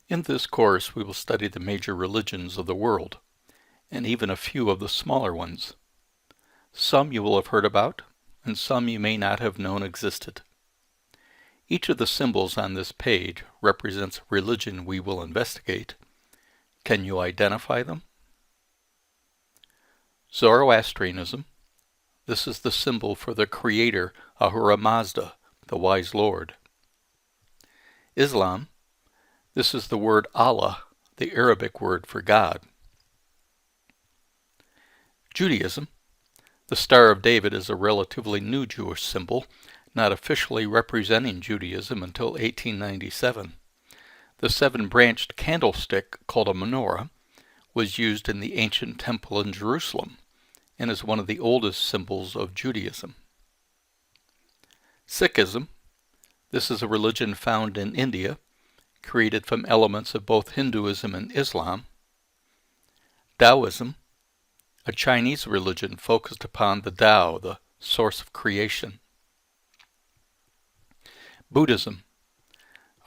In this course, we will study the major religions of the world, and even a few of the smaller ones. Some you will have heard about, and some you may not have known existed. Each of the symbols on this page represents a religion we will investigate. Can you identify them? Zoroastrianism. This is the symbol for the creator Ahura Mazda, the wise Lord. Islam. This is the word Allah, the Arabic word for God. Judaism. The Star of David is a relatively new Jewish symbol, not officially representing Judaism until 1897. The seven-branched candlestick, called a menorah, was used in the ancient temple in Jerusalem and is one of the oldest symbols of Judaism. Sikhism. This is a religion found in India, created from elements of both Hinduism and Islam. Taoism. A Chinese religion focused upon the Tao, the source of creation. Buddhism.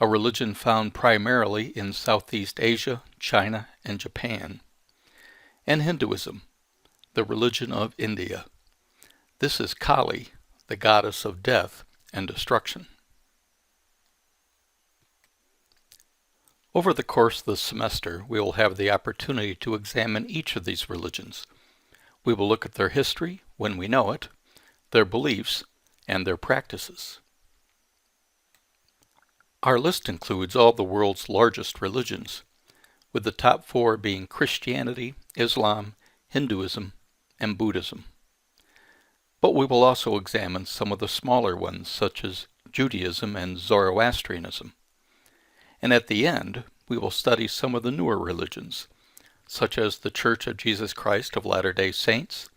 A religion found primarily in Southeast Asia, China, and Japan. And Hinduism, the religion of India. This is Kali, the goddess of death and destruction. Over the course of the semester, we will have the opportunity to examine each of these religions. We will look at their history, when we know it, their beliefs, and their practices. Our list includes all the world's largest religions, with the top four being Christianity, Islam, Hinduism, and Buddhism. But we will also examine some of the smaller ones, such as Judaism and Zoroastrianism. And at the end, we will study some of the newer religions, such as the Church of Jesus Christ of Latter-day Saints,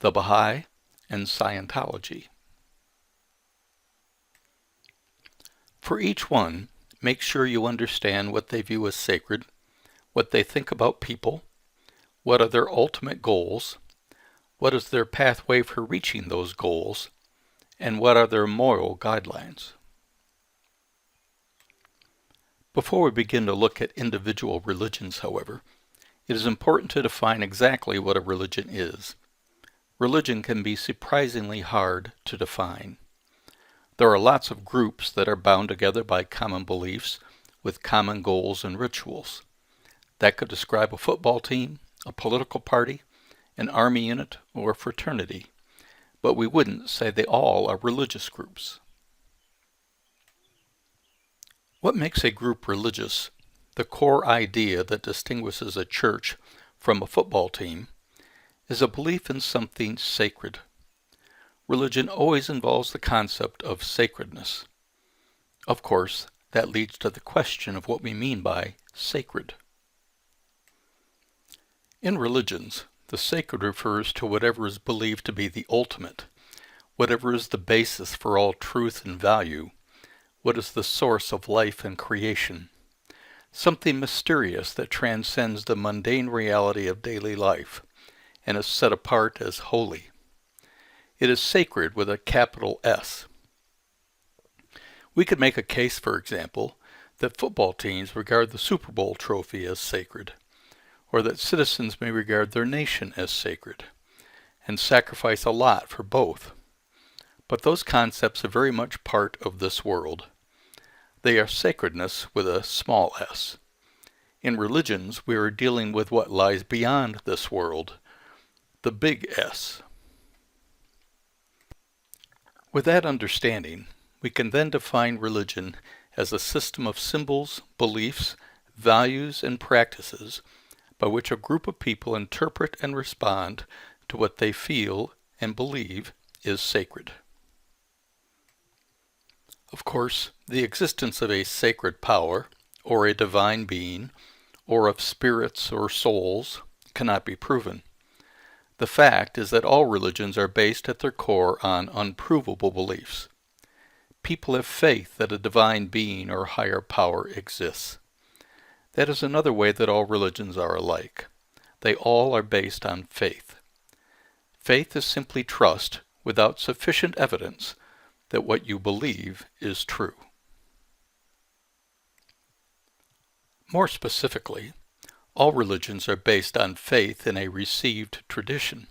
the Baha'i, and Scientology. For each one, make sure you understand what they view as sacred, what they think about people, what are their ultimate goals, what is their pathway for reaching those goals, and what are their moral guidelines. Before we begin to look at individual religions, however, it is important to define exactly what a religion is. Religion can be surprisingly hard to define. There are lots of groups that are bound together by common beliefs with common goals and rituals. That could describe a football team, a political party, an army unit, or a fraternity, but we wouldn't say they all are religious groups. What makes a group religious? The core idea that distinguishes a church from a football team is a belief in something sacred. Religion always involves the concept of sacredness. Of course, that leads to the question of what we mean by sacred. In religions, the sacred refers to whatever is believed to be the ultimate, whatever is the basis for all truth and value, what is the source of life and creation. Something mysterious that transcends the mundane reality of daily life and is set apart as holy. It is sacred with a capital S. We could make a case, for example, that football teams regard the Super Bowl trophy as sacred, or that citizens may regard their nation as sacred, and sacrifice a lot for both. But those concepts are very much part of this world. They are sacredness with a small s. In religions, we are dealing with what lies beyond this world, the big S. With that understanding, we can then define religion as a system of symbols, beliefs, values, and practices by which a group of people interpret and respond to what they feel and believe is sacred. Of course, the existence of a sacred power, or a divine being, or of spirits or souls, cannot be proven. The fact is that all religions are based at their core on unprovable beliefs. People have faith that a divine being or higher power exists. That is another way that all religions are alike. They all are based on faith. Faith is simply trust without sufficient evidence that what you believe is true. More specifically, all religions are based on faith in a received tradition.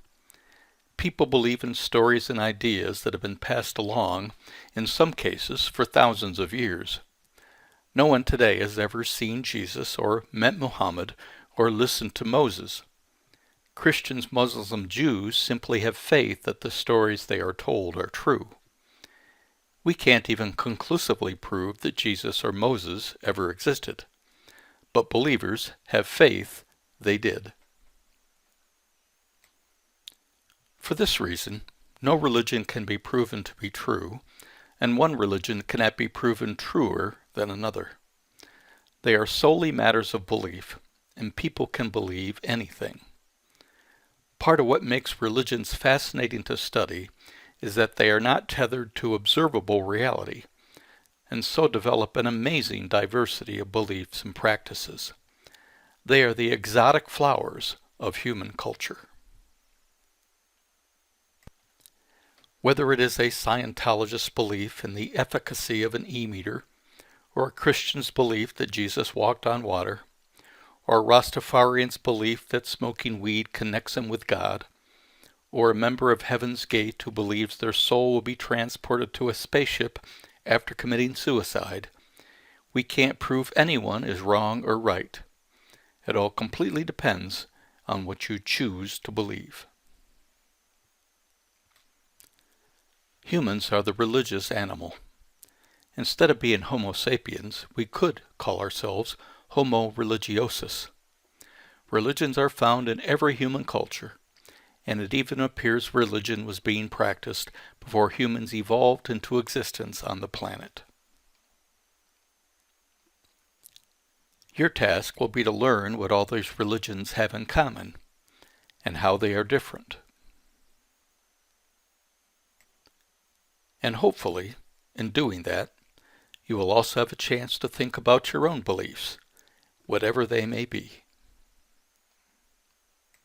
People believe in stories and ideas that have been passed along, in some cases, for thousands of years. No one today has ever seen Jesus or met Muhammad or listened to Moses. Christians, Muslims, and Jews simply have faith that the stories they are told are true. We can't even conclusively prove that Jesus or Moses ever existed, but believers have faith they did. For this reason, no religion can be proven to be true, and one religion cannot be proven truer than another. They are solely matters of belief, and people can believe anything. Part of what makes religions fascinating to study is that they are not tethered to observable reality, and so develop an amazing diversity of beliefs and practices. They are the exotic flowers of human culture. Whether it is a Scientologist's belief in the efficacy of an e-meter, or a Christian's belief that Jesus walked on water, or a Rastafarian's belief that smoking weed connects them with God, or a member of Heaven's Gate who believes their soul will be transported to a spaceship after committing suicide, we can't prove anyone is wrong or right. It all completely depends on what you choose to believe. Humans are the religious animal. Instead of being Homo sapiens, we could call ourselves Homo religiosus. Religions are found in every human culture, and it even appears religion was being practiced before humans evolved into existence on the planet. Your task will be to learn what all these religions have in common, and how they are different. And hopefully, in doing that, you will also have a chance to think about your own beliefs, whatever they may be.